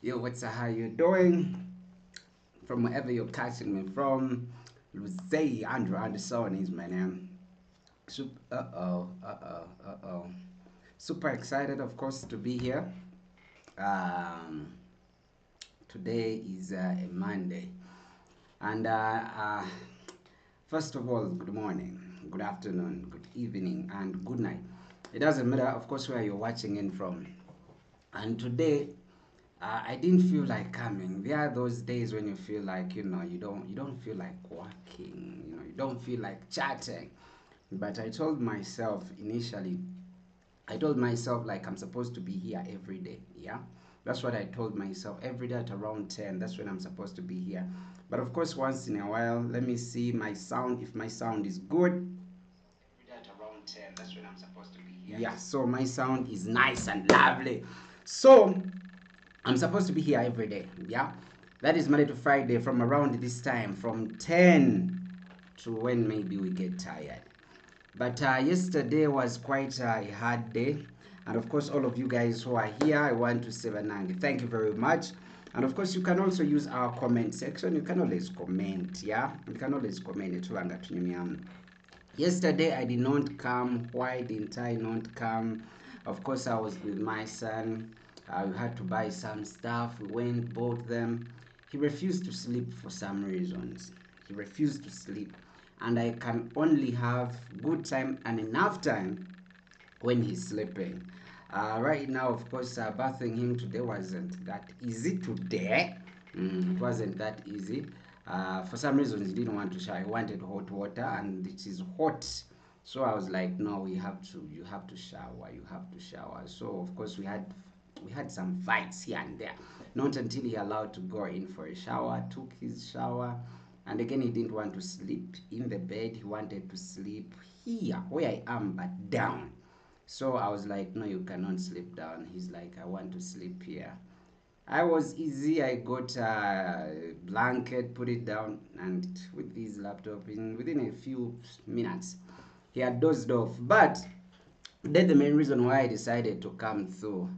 Yo, what's up? How you doing? From wherever you're catching me from, Luze Andrew Anderson is my name. Uh oh. Super excited, of course, to be here. Um, Today is a Monday, and first of all, good morning, good afternoon, good evening, and good night. It doesn't matter, of course, where you're watching in from. And today, I didn't feel like coming. There are those days when you feel like you don't feel like working. You don't feel like chatting. But I told myself initially, I told myself like I'm supposed to be here every day. Yeah, that's what I told myself every day at around 10. That's when I'm supposed to be here. But of course, once in a while, let me see my sound. If my sound is good, every day at around 10. That's when I'm supposed to be here. Yeah, so my sound is nice and lovely. So I'm supposed to be here every day. Yeah, that is Monday to Friday from around this time, from 10 to when maybe we get tired. But yesterday was quite a hard day. And of course, all of you guys who are here, I want to say thank you very much. And of course, you can also use our comment section. You can always comment, yeah? You can always comment. Yesterday, I did not come. Why didn't I not come? Of course, I was with my son. We had to buy some stuff. We went, bought them. He refused to sleep for some reasons. He refused to sleep. And I can only have good time and enough time when he's sleeping. Right now, of course, bathing him today wasn't that easy today. It wasn't that easy. For some reason, he didn't want to shower. He wanted hot water, and it is hot. So I was like, no, we have to. You have to shower. You have to shower. So of course, we had some fights here and there. Not until he allowed to go in for a shower. Took his shower, and again, he didn't want to sleep in the bed. He wanted to sleep here, where I am, but down. So I was like, no, you cannot sleep down. He's like, I want to sleep here. I was easy. I got a blanket, put it down, and with his laptop, within a few minutes, he had dozed off. But then the main reason why I decided to come through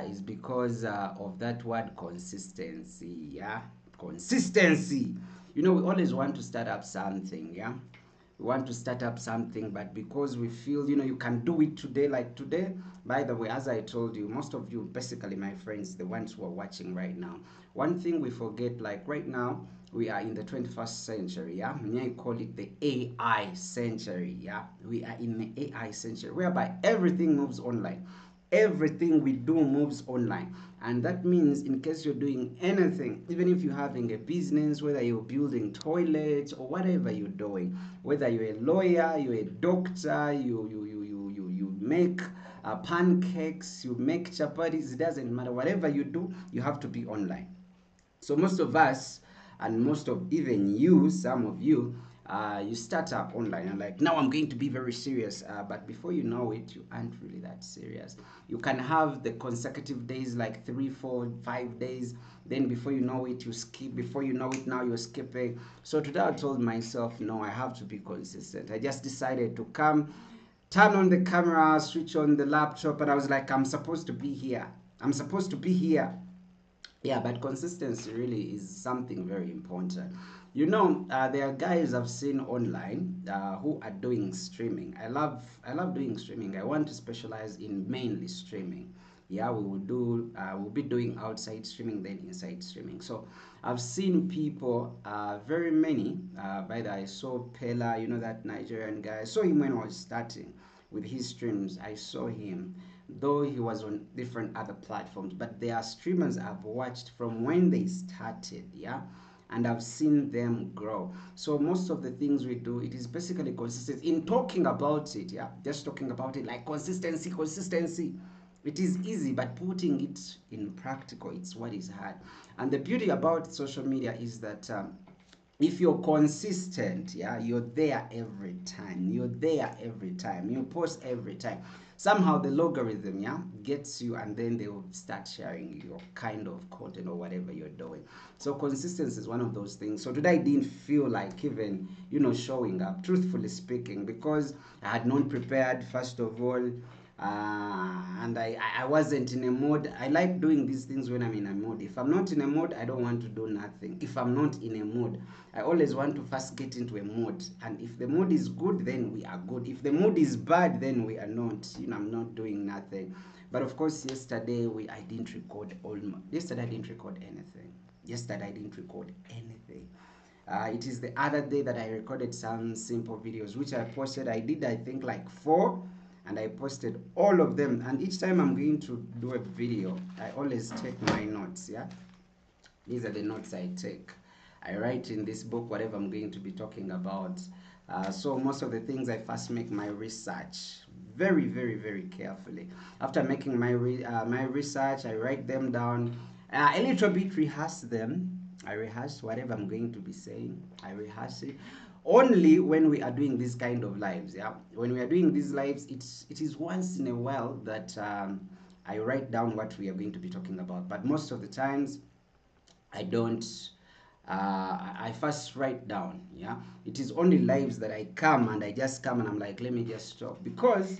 is because of that word consistency. Yeah, consistency. We always want to start up something. Yeah, we want to start up something, but because we feel you can do it today, like today. By the way, as I told you, most of you, basically my friends, the ones who are watching right now, one thing we forget, like right now we are in the 21st century. Yeah, I call it the AI century. Yeah, we are in the AI century whereby everything moves online. Everything we do moves online, and that means in case you're doing anything, even if you're having a business, whether you're building toilets or whatever you're doing, whether you're a lawyer, you're a doctor, you make pancakes, you make chapatis, it doesn't matter. Whatever you do, you have to be online. So most of us, and most of even you, some of you, you start up online and like, now I'm going to be very serious. But before you know it, you aren't really that serious. You can have the consecutive days like 3, 4, 5 days. Then before you know it, you skip. Before you know it, now you're skipping. So today I told myself, no, I have to be consistent. I just decided to come, turn on the camera, switch on the laptop, and I was like, I'm supposed to be here. I'm supposed to be here. Yeah, but consistency really is something very important. There are guys I've seen online who are doing streaming. I love doing streaming. I want to specialize in mainly streaming. Yeah, we'll be doing outside streaming, then inside streaming. So I've seen people, very many. By the I saw Pela, that Nigerian guy. I saw him when I was starting with his streams. I saw him, though he was on different other platforms, but there are streamers I've watched from when they started. Yeah, and I've seen them grow. So most of the things we do, it is basically consistent in talking about it. Yeah, just talking about it, like consistency. It is easy, but putting it in practical, it's what is hard. And the beauty about social media is that if you're consistent, yeah, you're there every time. You're there every time. You post every time. Somehow the logarithm, yeah, gets you, and then they will start sharing your kind of content or whatever you're doing. So consistency is one of those things. So today I didn't feel like even showing up, truthfully speaking, because I had not prepared. First of all, And I wasn't in a mood. I like doing these things when I'm in a mood. If I'm not in a mood, I don't want to do nothing. If I'm not in a mood, I always want to first get into a mood. And if the mood is good, then we are good. If the mood is bad, then we are not. I'm not doing nothing. But of course, yesterday I didn't record yesterday I didn't record anything. Yesterday I didn't record anything. It is the other day that I recorded some simple videos which I posted. I did, I think, like 4, and I posted all of them. And each time I'm going to do a video, I always take my notes. Yeah, these are the notes I take. I write in this book whatever I'm going to be talking about. So most of the things I first make my research very, very, very carefully. After making my research, I write them down. A little bit rehearse them. I rehearse whatever I'm going to be saying. I rehearse it only when we are doing this kind of lives. Yeah, when we are doing these lives, it is once in a while that I write down what we are going to be talking about. But most of the times I don't. I first write down. Yeah, it is only lives that I come and I just come and I'm like, let me just stop, because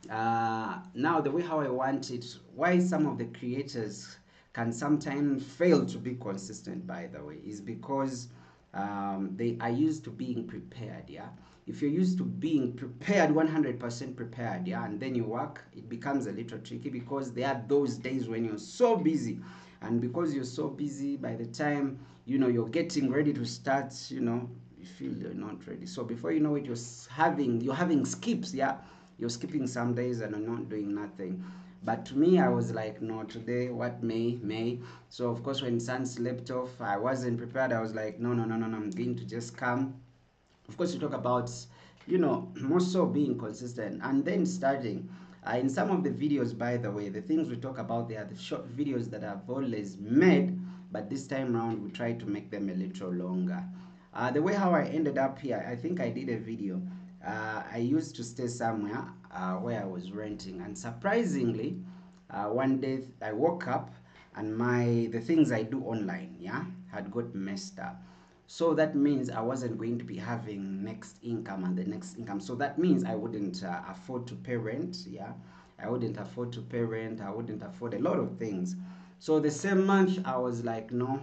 now the way how I want it, why some of the creators can sometimes fail to be consistent, by the way, is because they are used to being prepared. Yeah, if you're used to being prepared, 100% prepared, yeah, and then you work, it becomes a little tricky, because there are those days when you're so busy, and because you're so busy, by the time you're getting ready to start, you feel you're not ready. So before you know it, you're having skips. Yeah, you're skipping some days and you're not doing nothing. But to me, I was like, no, today, what may. So of course, when Sun slept off, I wasn't prepared. I was like, no, no, no, no, no, I'm going to just come. Of course, you talk about, more so being consistent and then starting. In some of the videos, by the way, the things we talk about, they are the short videos that I've always made, but this time around we try to make them a little longer. The way how I ended up here, I think I did a video. I used to stay somewhere where I was renting, and surprisingly, one day I woke up and the things I do online, yeah, had got messed up. So that means I wasn't going to be having next income and the next income. So that means I wouldn't afford to pay rent. Yeah, I wouldn't afford to pay rent. I wouldn't afford a lot of things. So the same month, I was like, no,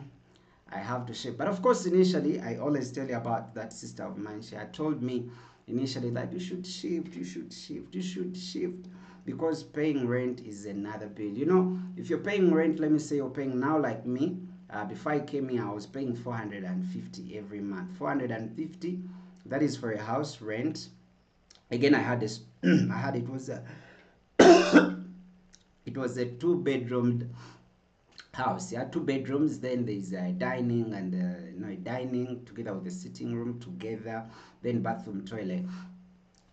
I have to shift. But of course, initially, I always tell you about that sister of mine. She had told me initially that you should shift, you should shift, you should shift, because paying rent is another bill. If you're paying rent, let me say you're paying now, like me. Before I came here, I was paying 450 every month. 450, that is for a house rent. Again, I had this. I had it was a two-bedroom house. Yeah, 2 bedrooms. Then there's a dining and a dining together with a sitting room together. Then bathroom, toilet,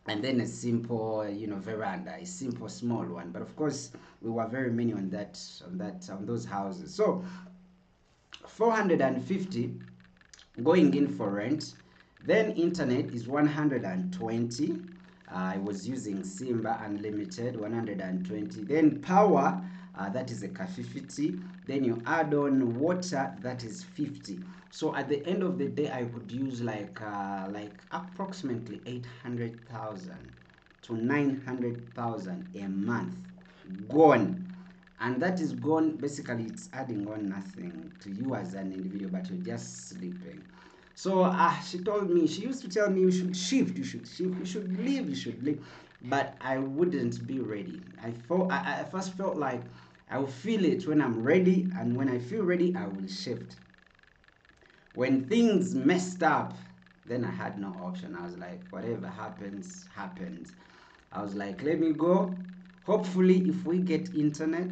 and then a simple veranda, a simple small one. But of course, we were very many on those houses. So 450 going in for rent. Then internet is 120. I was using Simba Unlimited, 120. Then power, that is a Ka50. Then you add on water, that is 50. So at the end of the day, I could use like approximately 800,000 to 900,000 a month gone. And that is gone. Basically, it's adding on nothing to you as an individual, but you're just sleeping. So she told me, she used to tell me, you should shift, you should leave, you should leave. But I wouldn't be ready. I first felt like I will feel it when I'm ready, and when I feel ready, I will shift. When things messed up, then I had no option. I was like, whatever happens, happens. I was like, let me go. Hopefully, if we get internet,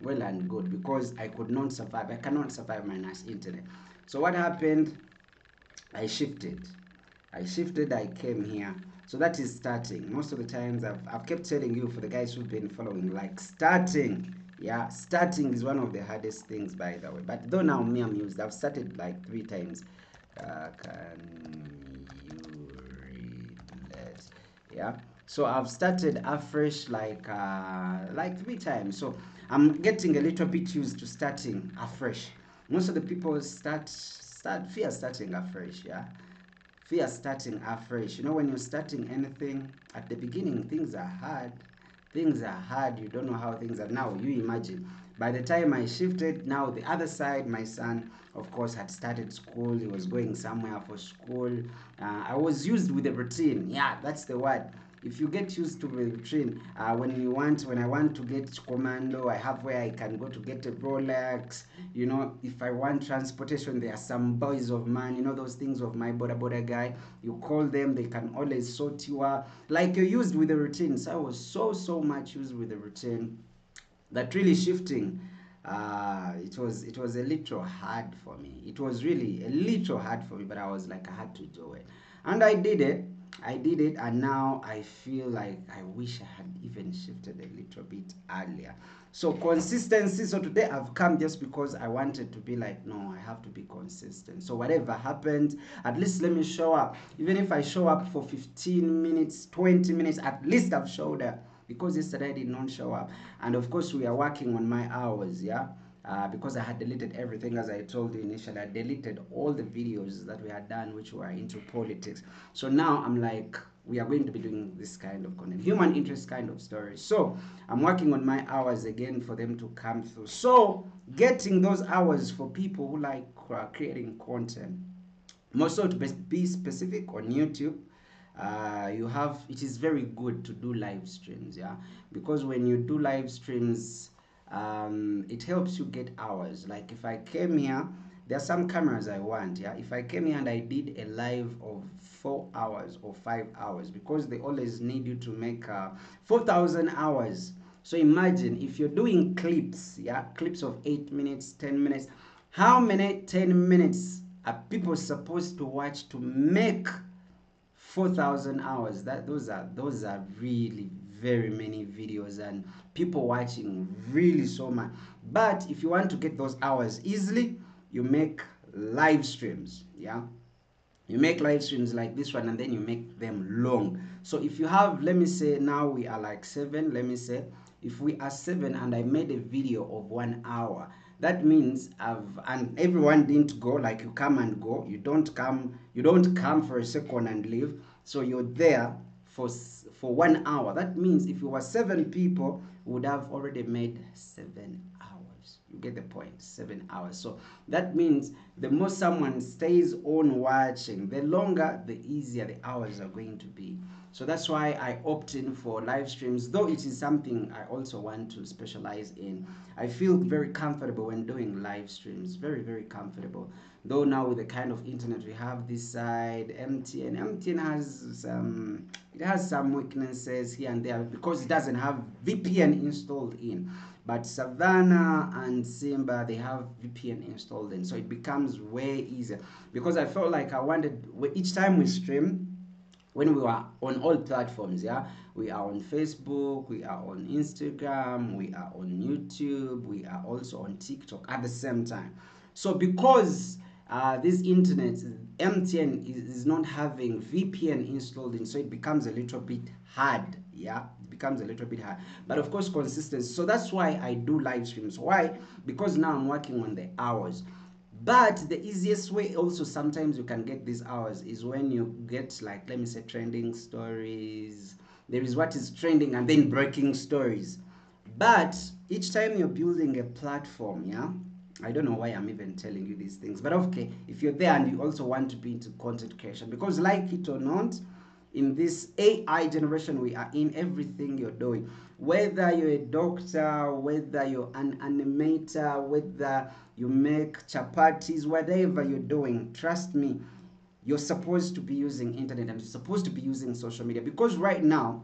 well and good, because I could not survive. I cannot survive minus internet. So what happened? I shifted. I came here. So that is starting. Most of the times I've kept telling you, for the guys who've been following, like starting. Yeah, starting is one of the hardest things, by the way. But though now me, I'm used. I've started like 3 times. Can you read that? Yeah. So I've started afresh like 3 times. So I'm getting a little bit used to starting afresh. Most of the people fear starting afresh. Yeah, fear starting afresh. When you're starting anything at the beginning, things are hard. things are hard. You don't know how things are. Now you imagine, by the time I shifted, now the other side, my son of course had started school. He was going somewhere for school. I was used with a routine. Yeah, that's the word. If you get used to the routine, when I want to get commando, I have where I can go to get a Rolex. If I want transportation, there are some boys of mine, those things of my border guy. You call them, they can always sort you out, like you're used with the routine. So I was so much used with the routine that really shifting, it was a little hard for me. It was really a little hard for me, but I was like, I had to do it, and I did it, and now I feel like I wish I had even shifted a little bit earlier. So consistency. So today I've come just because I wanted to be like, no, I have to be consistent. So whatever happens, at least let me show up. Even if I show up for 15 minutes, 20 minutes, at least I've showed up, because yesterday I did not show up. And of course, we are working on my hours, yeah. Because I had deleted everything, as I told you initially. I deleted all the videos that we had done which were into politics. So now I'm like, we are going to be doing this kind of content, human interest kind of stories. So I'm working on my hours again for them to come through. So getting those hours for people who like creating content, more so to be specific on YouTube. It is very good to do live streams, yeah, because when you do live streams, it helps you get hours. Like if I came here, there are some cameras I want, yeah. If I came here and I did a live of 4 hours or 5 hours, because they always need you to make 4,000 hours. So imagine if you're doing clips, yeah, clips of 8 minutes, 10 minutes. How many 10 minutes are people supposed to watch to make 4,000 hours? Those are really very many videos, and people watching really so much. But if you want to get those hours easily, you make live streams, yeah. You make live streams like this one, and then you make them long. So if you have, let me say now we are like 7, let me say, if we are 7 and I made a video of 1 hour, that means and everyone didn't go, like you come and go, you don't come for a second and leave. So you're there for 1 hour. That means if you were 7 people, would have already made 7 hours. You get the point. 7 hours. So that means the more someone stays on watching, the longer, the easier the hours are going to be. So that's why I opt in for live streams, though it is something I also want to specialize in. I feel very comfortable when doing live streams, very, very comfortable. Though now with the kind of internet we have this side, MTN has some weaknesses here and there because it doesn't have VPN installed in. But Savannah and Simba, they have VPN installed in, so it becomes way easier. Because I felt like I wanted, each time we stream, when we were on all platforms, yeah, we are on Facebook, we are on Instagram, we are on YouTube, we are also on TikTok at the same time. So because this internet, MTN is not having VPN installed in, so it becomes a little bit hard, yeah. It becomes a little bit hard, but of course consistency. So that's why I do live streams. Why? Because now I'm working on the hours. But the easiest way also sometimes you can get these hours is when you get, like, let me say, trending stories. There is what is trending and then breaking stories. But each time you're building a platform, yeah, I don't know why I'm even telling you these things, but okay, if you're there and you also want to be into content creation, because like it or not, in this AI generation we are in, everything you're doing, whether you're a doctor, whether you're an animator, whether you make chapatis, whatever you're doing, trust me, you're supposed to be using internet and you're supposed to be using social media, because right now,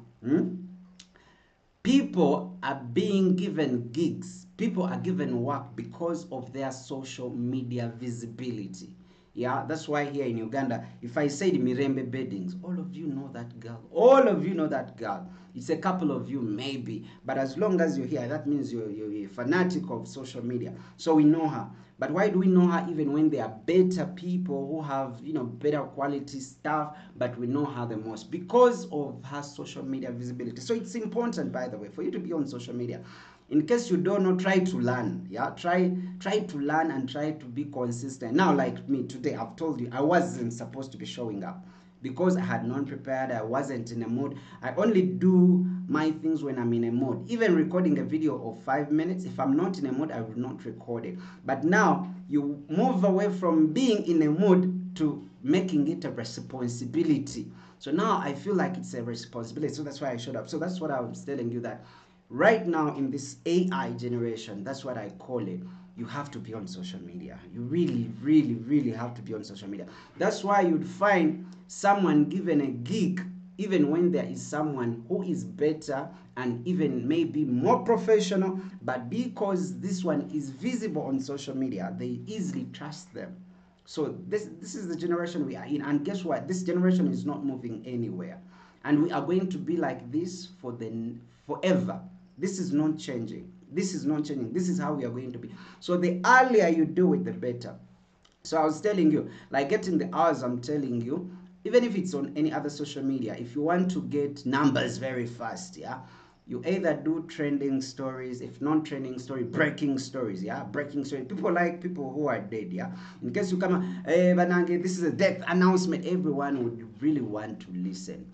people are being given gigs, people are given work because of their social media visibility. Yeah, that's why here in Uganda, if I said Mirembe Beddings, all of you know that girl. All of you know that girl. It's a couple of you maybe, but as long as you're here, that means you're a fanatic of social media. So we know her. But why do we know her? Even when there are better people who have, better quality stuff, but we know her the most because of her social media visibility. So it's important, by the way, for you to be on social media. In case you don't know, try to learn. Yeah, try to learn and try to be consistent. Now, like me today, I've told you I wasn't supposed to be showing up because I had not prepared, I wasn't in a mood. I only do my things when I'm in a mood. Even recording a video of 5 minutes, if I'm not in a mood, I will not record it. But now you move away from being in a mood to making it a responsibility. So now I feel like it's a responsibility. So that's why I showed up. So that's what I was telling you, that right now in this AI generation, that's what I call it. You have to be on social media. You really, really, really have to be on social media. That's why you'd find someone given a gig, even when there is someone who is better and even maybe more professional, but because this one is visible on social media, they easily trust them. So this is the generation we are in, and guess what? This generation is not moving anywhere, and we are going to be like this for the forever. This is not changing. This is not changing. This is how we are going to be. So the earlier you do it, the better. So I was telling you, like getting the hours, I'm telling you, even if it's on any other social media, if you want to get numbers very fast, yeah, you either do trending stories, if not trending story, breaking stories, yeah, breaking stories. People like people who are dead, yeah. In case you come, hey, Banange, this is a death announcement, everyone would really want to listen.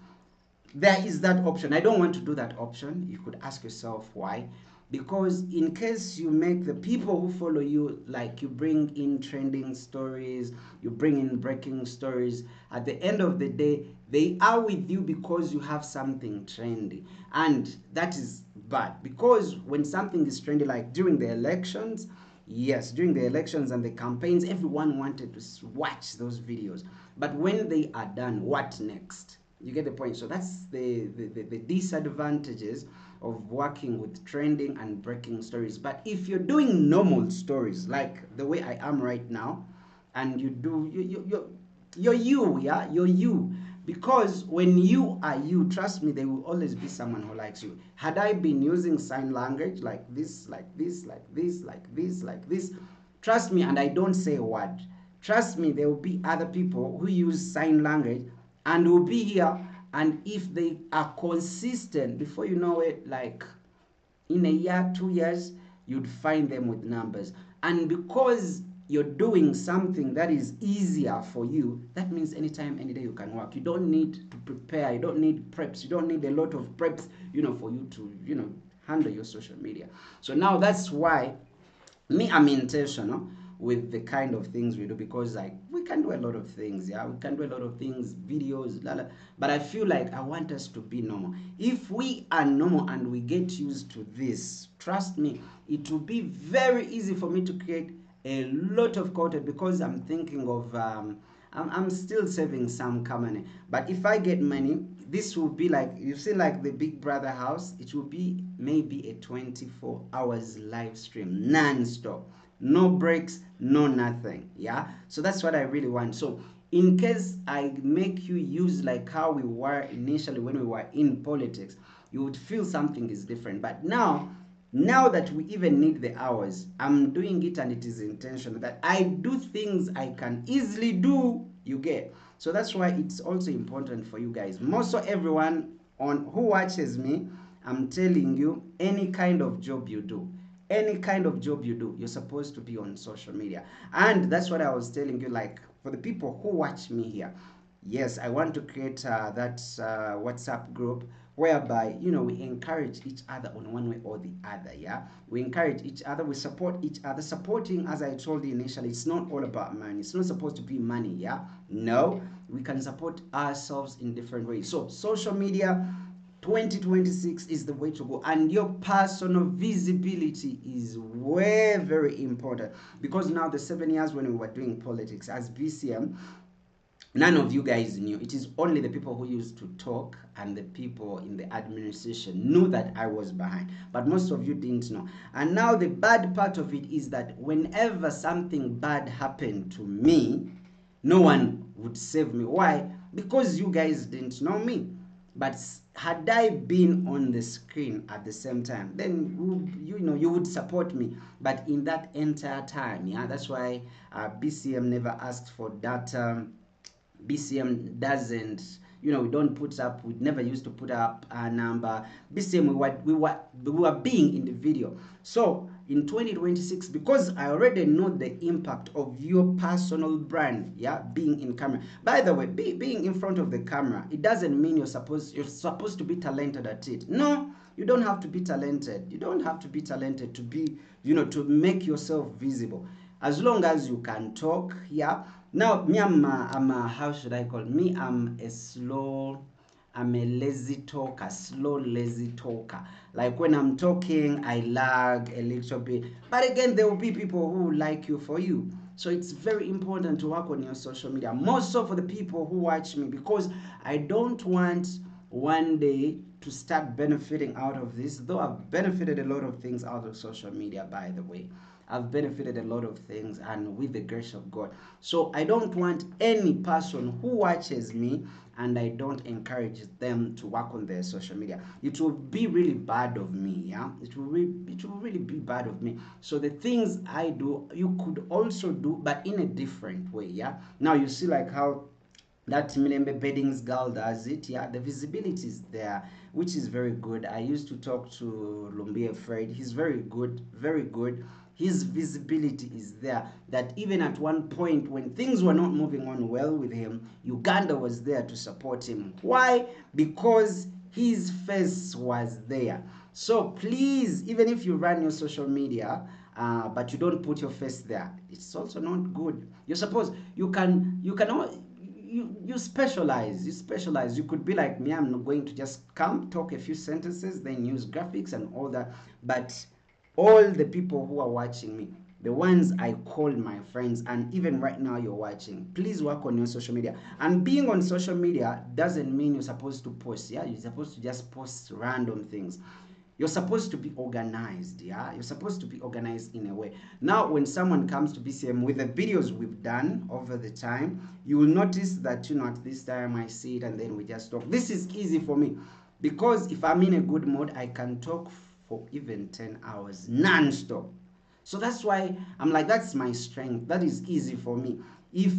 There is that option. I don't want to do that option. You could ask yourself why. Because in case you make the people who follow you, like you bring in trending stories, you bring in breaking stories, at the end of the day, they are with you because you have something trendy. And that is bad. Because when something is trendy, like during the elections, yes, during the elections and the campaigns, everyone wanted to watch those videos. But when they are done, what next? You get the point. So that's the disadvantages of working with trending and breaking stories. But if you're doing normal stories like the way I am right now, and you do you're you, yeah, you're you. Because when you are you, trust me, there will always be someone who likes you. Had I been using sign language like this, like this, like this, like this, like this, trust me, and I don't say a word, trust me, there will be other people who use sign language and will be here, and if they are consistent, before you know it, like in a year, 2 years, you'd find them with numbers. And because you're doing something that is easier for you, that means anytime, any day you can work. You don't need to prepare, you don't need preps, you don't need a lot of preps, for you to, handle your social media. So now that's why me, I'm intentional with the kind of things we do, because like we can do a lot of things, yeah, we can do a lot of things, videos, but I feel like I want us to be normal. If we are normal and we get used to this, trust me, it will be very easy for me to create a lot of content, because I'm thinking of I'm still saving some money. But if I get money, this will be like, you've seen like the Big Brother house, it will be maybe a 24 hours live stream, non-stop, no breaks, no nothing, yeah. So that's what I really want. So in case I make you use like how we were initially when we were in politics, you would feel something is different. But now that we even need the hours, I'm doing it, and it is intentional that I do things I can easily do, you get. So that's why it's also important for you guys, most of everyone on who watches me, I'm telling you, any kind of job you do, any kind of job you do, you're supposed to be on social media. And that's what I was telling you, like for the people who watch me here, yes, I want to create that WhatsApp group whereby we encourage each other on one way or the other, yeah. We encourage each other, we support each other. Supporting, as I told you initially, it's not all about money. It's not supposed to be money, yeah. No, we can support ourselves in different ways. So social media 2026 is the way to go, and your personal visibility is way very important, because now the 7 years when we were doing politics as BCM, none of you guys knew. It is only the people who used to talk and the people in the administration knew that I was behind, but most of you didn't know. And now the bad part of it is that whenever something bad happened to me, no one would save me. Why? Because you guys didn't know me. But had I been on the screen at the same time, then you would support me. But in that entire time, yeah, that's why BCM never asked for data. BCM doesn't, we don't put up, we never used to put up a number. BCM, we were being in the video. So in 2026, because I already know the impact of your personal brand, yeah, being in camera. By the way, being in front of the camera, it doesn't mean you're supposed to be talented at it. No, you don't have to be talented. You don't have to be talented to be, to make yourself visible. As long as you can talk, yeah. Now, me, how should I call me? I'm a lazy talker, slow lazy talker. Like when I'm talking, I lag a little bit. But again, there will be people who like you for you. So it's very important to work on your social media. More so for the people who watch me, because I don't want one day to start benefiting out of this. Though I've benefited a lot of things out of social media, by the way. I've benefited a lot of things, and with the grace of God. So I don't want any person who watches me and I don't encourage them to work on their social media. It will be really bad of me, yeah. It will really be bad of me. So the things I do, you could also do, but in a different way, yeah. Now you see like how that Milembe Beddings girl does it, yeah. The visibility is there, which is very good. I used to talk to Lumbie Fred. He's very good, very good. His visibility is there, that even at one point when things were not moving on well with him, Uganda was there to support him. Why? Because his face was there. So please, even if you run your social media, but you don't put your face there, it's also not good. You're supposed, you specialize. You could be like me. I'm not going to just come talk a few sentences, then use graphics and all that. But all the people who are watching me, the ones I call my friends, and even right now you're watching, please work on your social media. And being on social media doesn't mean you're supposed to post, yeah. You're supposed to just post random things. You're supposed to be organized, yeah. You're supposed to be organized in a way. Now when someone comes to BCM with the videos we've done over the time, you will notice that, at this time I see it and then we just talk. This is easy for me, because if I'm in a good mood, I can talk for even 10 hours non-stop. So that's why I'm like, that's my strength. That is easy for me. If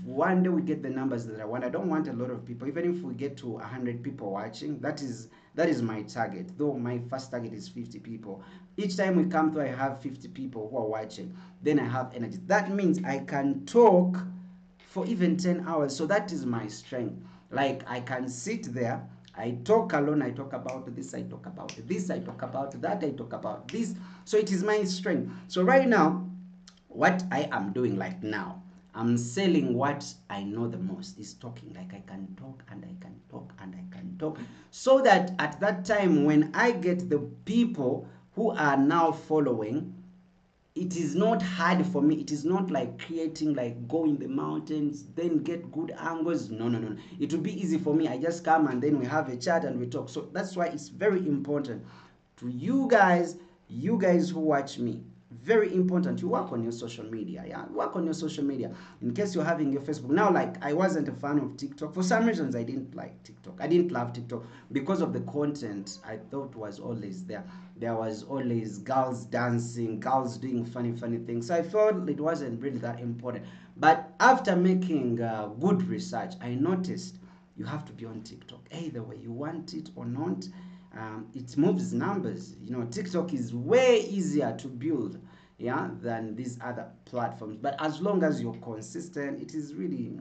one day we get the numbers that I want, I don't want a lot of people. Even if we get to 100 people watching, that is my target. Though my first target is 50 people. Each time we come through, I have 50 people who are watching. Then I have energy. That means I can talk for even 10 hours. So that is my strength. Like I can sit there, I talk alone, I talk about this, I talk about this, I talk about that, I talk about this. So it is my strength. So right now, what I am doing like now, I'm selling what I know the most is talking. Like I can talk and I can talk and I can talk. So that at that time when I get the people who are now following, it is not hard for me. It is not like creating, like go in the mountains then get good angles. No, no, no. It will be easy for me. I just come and then we have a chat and we talk. So that's why it's very important to you guys who watch me. Very important, you work on your social media, yeah. Work on your social media. In case you're having your Facebook now, like I wasn't a fan of TikTok for some reasons. I didn't like TikTok. I didn't love TikTok because of the content I thought was always there. There was always girls dancing, girls doing funny things. So I felt it wasn't really that important. But after making good research, I noticed you have to be on TikTok. Either way, you want it or not, it moves numbers. TikTok is way easier to build, yeah, than these other platforms. But as long as you're consistent, it is really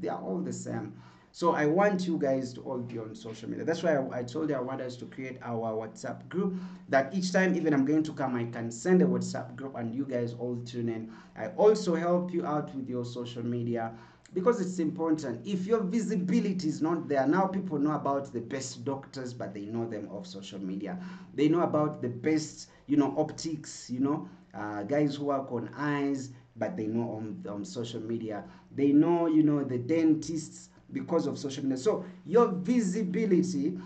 they are all the same. So I want you guys to all be on social media. That's why I told you I want us to create our WhatsApp group, that each time even I'm going to come, I can send a WhatsApp group and you guys all tune in. I also help you out with your social media, because it's important. If your visibility is not there, now people know about the best doctors, but they know them off social media. They know about the best, optics, guys who work on eyes, but they know on social media. They know, the dentists because of social media. So your visibility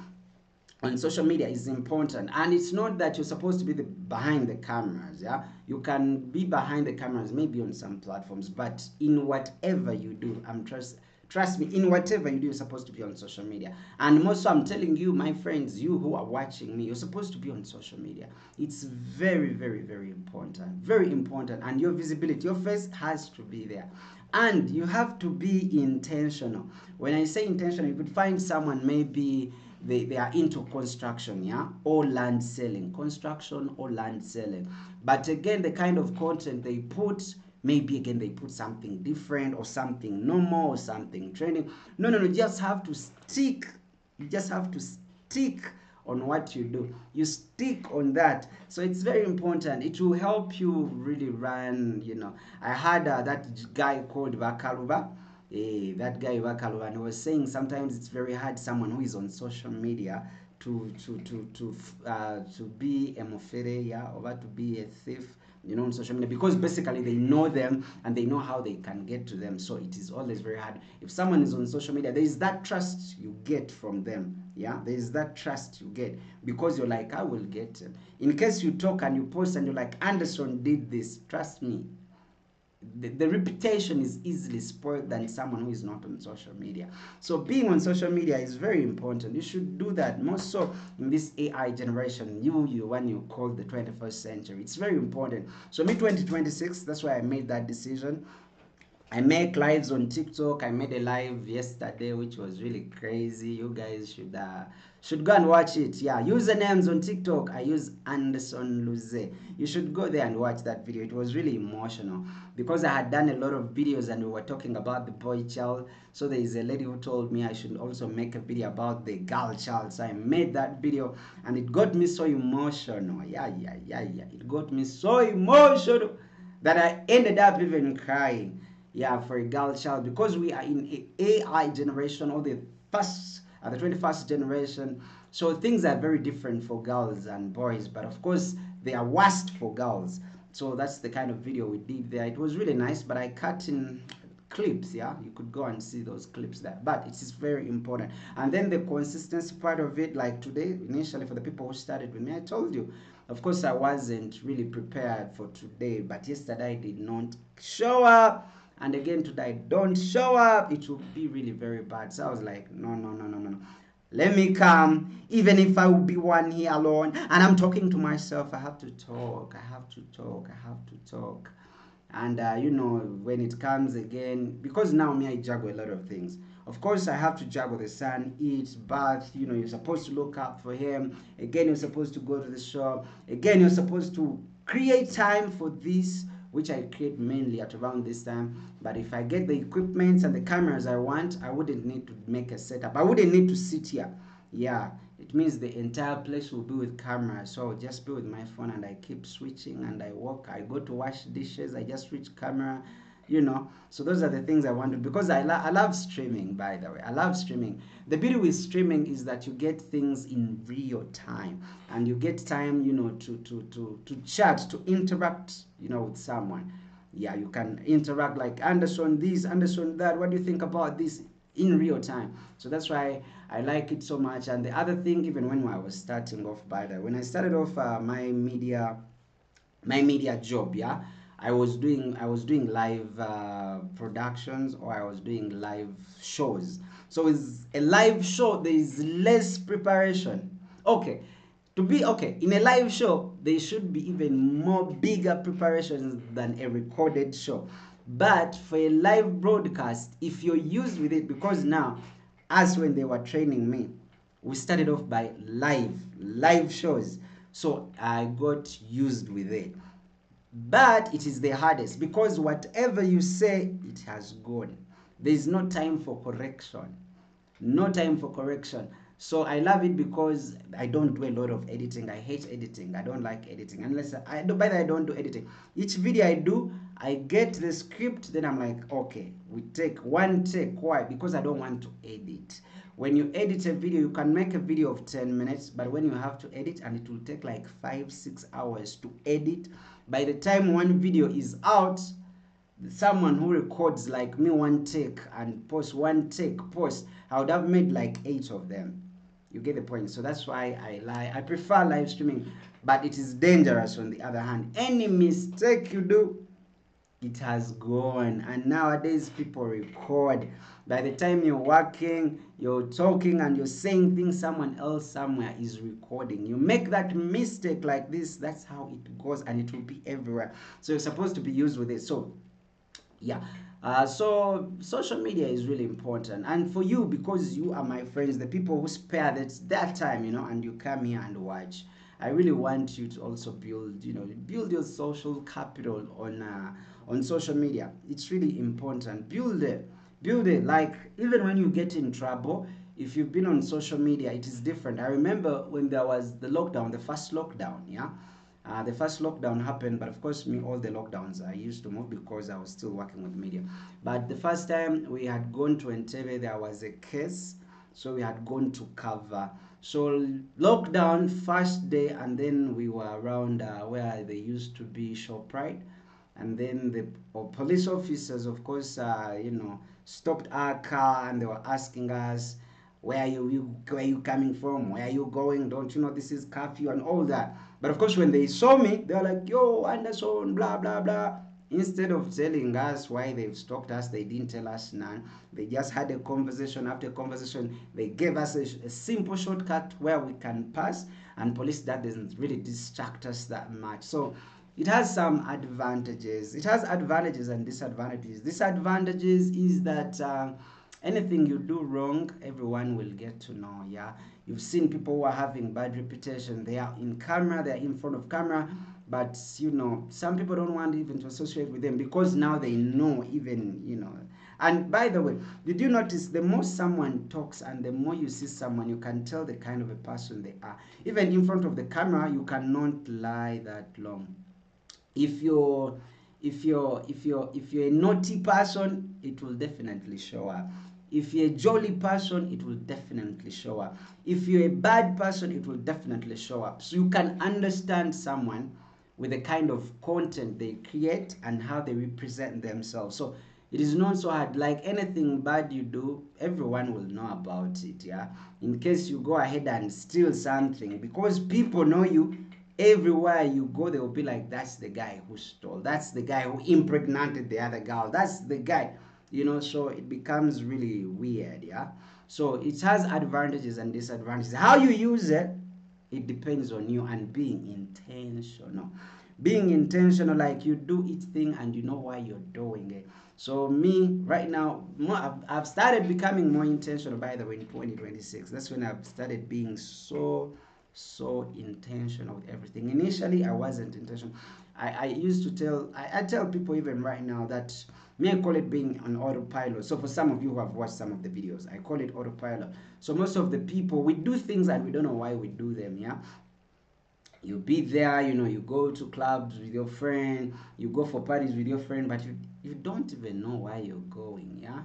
on social media is important, and it's not that you're supposed to be behind the cameras, yeah. You can be behind the cameras maybe on some platforms, but in whatever you do, trust me, in whatever you do, you're supposed to be on social media. And most, I'm telling you, my friends, you who are watching me, you're supposed to be on social media. It's very, very, very important, very important. And your visibility, your face has to be there, and you have to be intentional. When I say intentional, you could find someone maybe they are into construction, yeah, or land selling, construction or land selling. But again, the kind of content they put, maybe again they put something different or something normal or something trending. No, no, no, you just have to stick. You just have to stick on what you do. You stick on that. So it's very important. It will help you really run, you know. I had that guy called Vakaluba. That guy Vakaluba, and he was saying sometimes it's very hard someone who is on social media to be a mofere, yeah, or to be a thief, you know, on social media, because basically they know them and they know how they can get to them. So it is always very hard. If someone is on social media, there is that trust you get from them. Yeah, there is that trust you get because you're like, I will get them. In case you talk and you post and you're like, Anderson did this, trust me, the reputation is easily spoiled than someone who is not on social media. So being on social media is very important. You should do that, more so in this AI generation, you when you call the 21st century. It's very important. So me 2026, that's why I made that decision. I make lives on TikTok. I made a live yesterday, which was really crazy. You guys should go and watch it. Yeah, usernames on TikTok. I use Anderson Luze. You should go there and watch that video. It was really emotional because I had done a lot of videos and we were talking about the boy child. So there is a lady who told me I should also make a video about the girl child. So I made that video and it got me so emotional. Yeah. It got me so emotional that I ended up even crying, yeah, for a girl child, because we are in a AI generation, or the first, the 21st generation. So things are very different for girls and boys, but of course they are worst for girls. So that's the kind of video we did there. It was really nice, but I cut in clips. Yeah, you could go and see those clips there, but it is very important. And then the consistency part of it, like today, initially, for the people who started with me, I told you, of course I wasn't really prepared for today, but yesterday I did not show up, and again today don't show up, it will be really very bad. So I was like, no, let me come, even if I will be one here alone and I'm talking to myself. I have to talk, I have to talk, I have to talk. And you know, when it comes again, because now me I juggle a lot of things. Of course I have to juggle the son, eat, bath, you know, you're supposed to look up for him, again you're supposed to go to the shop, again you're supposed to create time for this, which I create mainly at around this time. But if I get the equipment and the cameras I want, I wouldn't need to make a setup, I wouldn't need to sit here. Yeah, it means the entire place will be with cameras. So I'll just be with my phone and I keep switching and I walk, I go to wash dishes, I just switch camera, you know. So those are the things I want to, because I love streaming, by the way. I love streaming. The beauty with streaming is that you get things in real time and you get time, you know, to chat, to interact, you know, with someone. Yeah, you can interact like, Anderson this, Anderson that, what do you think about this, in real time. So that's why I like it so much. And the other thing, even when I was starting off, by the way, when I started off my media job, yeah, I was doing live productions, or I was doing live shows. So it's a live show, there is less preparation. Okay, to be okay in a live show, there should be even more bigger preparations than a recorded show. But for a live broadcast, if you're used with it, because now, as when they were training me, we started off by live shows, so I got used with it. But it is the hardest, because whatever you say, it has gone. There is no time for correction, no time for correction. So I love it because I don't do a lot of editing. I hate editing. I don't like editing unless I do. By the way, I don't do editing. Each video I do, I get the script, then I'm like, okay, we take one take. Why? Because I don't want to edit. When you edit a video, you can make a video of 10 minutes, but when you have to edit, and it will take like 5-6 hours to edit, by the time one video is out, someone who records like me one take and post one take post, I would have made like 8 of them. You get the point. So that's why I prefer live streaming, but it is dangerous on the other hand. Any mistake you do, it has gone. And nowadays people record. By the time you're working, you're talking and you're saying things, someone else somewhere is recording. You make that mistake like this, that's how it goes, and it will be everywhere. So you're supposed to be used with it. So Yeah. So social media is really important, and for you, because you are my friends, the people who spare that time, and you come here and watch. I really want you to also build your social capital on social media. It's really important. Build it. Like, even when you get in trouble, if you've been on social media, it is different. I remember when there was the lockdown, the first lockdown. Yeah, the first lockdown happened, but of course, me, all the lockdowns I used to move because I was still working with media. But the first time we had gone to Entebbe, there was a case, so we had gone to cover. So lockdown first day, and then we were around where they used to be Shoprite, and then the police officers, of course, stopped our car and they were asking us, where are you coming from? Where are you going? Don't you know this is curfew and all that? But of course, when they saw me, they were like, "Yo, Anderson, blah blah blah." Instead of telling us why they've stopped us, they didn't tell us none. They just had a conversation. After conversation, they gave us a simple shortcut where we can pass, and police, that doesn't really distract us that much. So it has some advantages. It has advantages and disadvantages. Disadvantages is that anything you do wrong, everyone will get to know. Yeah, you've seen people who are having bad reputation. They are in camera, they are in front of camera, but some people don't want even to associate with them because now they know, even. And by the way, did you notice, the more someone talks and the more you see someone, you can tell the kind of a person they are. Even in front of the camera, you cannot lie that long. If you're a naughty person, it will definitely show up. If you're a jolly person, it will definitely show up. If you're a bad person, it will definitely show up. So you can understand someone with the kind of content they create and how they represent themselves. So it is not so hard. Like anything bad you do, everyone will know about it. Yeah, in case you go ahead and steal something, because people know you, everywhere you go, they will be like, "That's the guy who stole. That's the guy who impregnated the other girl. That's the guy." So it becomes really weird. Yeah. So it has advantages and disadvantages. How you use it, it depends on you, and being intentional. Being intentional, like you do each thing and you know why you're doing it. So me right now, I've started becoming more intentional, by the way, in 2026. That's when I've started being so intentional with everything. Initially, I wasn't intentional. I used to I tell people even right now that me, I call it being on autopilot. So for some of you who have watched some of the videos, I call it autopilot. So most of the people, we do things and we don't know why we do them. Yeah, you be there, you go to clubs with your friend, you go for parties with your friend, but you don't even know why you're going. Yeah,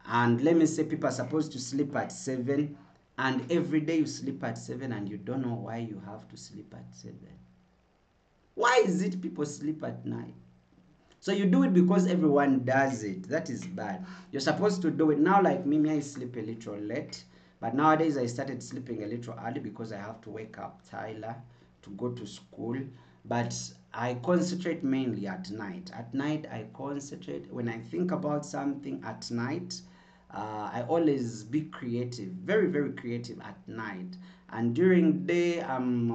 and let me say, people are supposed to sleep at 7, and every day you sleep at 7 and you don't know why you have to sleep at 7. Why is it people sleep at night? So you do it because everyone does it. That is bad. You're supposed to do it. Now, like me, I sleep a little late, but nowadays I started sleeping a little early because I have to wake up Tyler to go to school. But I concentrate mainly at night. At night, I concentrate when I think about something at night. I always be creative, very, very creative at night. And during day, I'm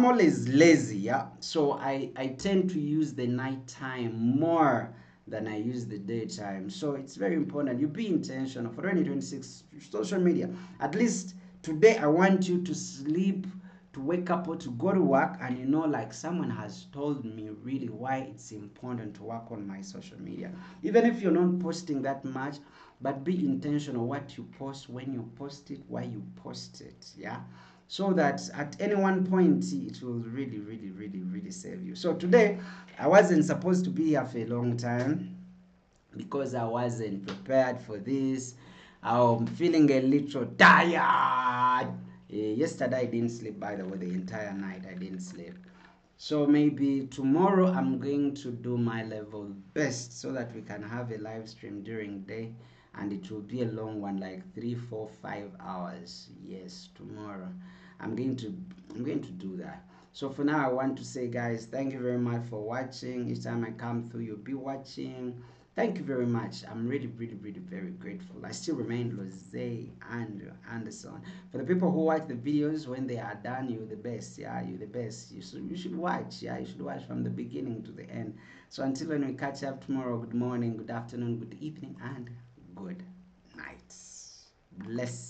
always lazy. Yeah, so I tend to use the night time more than I use the daytime. So it's very important you be intentional for 2026 social media. At least today, I want you to sleep, to wake up, or to go to work, and like someone has told me really why it's important to work on my social media. Even if you're not posting that much, but be intentional what you post, when you post it, why you post it. Yeah, so that at any one point it will really, really, really, really save you. So today, I wasn't supposed to be here for a long time because I wasn't prepared for this. I'm feeling a little tired. Yesterday I didn't sleep, by the way. The entire night I didn't sleep. So maybe tomorrow I'm going to do my level best so that we can have a live stream during day, and it will be a long one, like 3, 4, 5 hours. Yes, tomorrow I'm going to I'm going to do that. So for now, I want to say, guys, thank you very much for watching. Each time I come through, you'll be watching. Thank you very much. I'm really, really, really very grateful. I still remain Jose Andrew Anderson. For the people who watch the videos when they are done, you're the best. Yeah, you're the best. You should watch. Yeah, you should watch from the beginning to the end. So until when we catch up tomorrow, good morning, good afternoon, good evening, and good night. Bless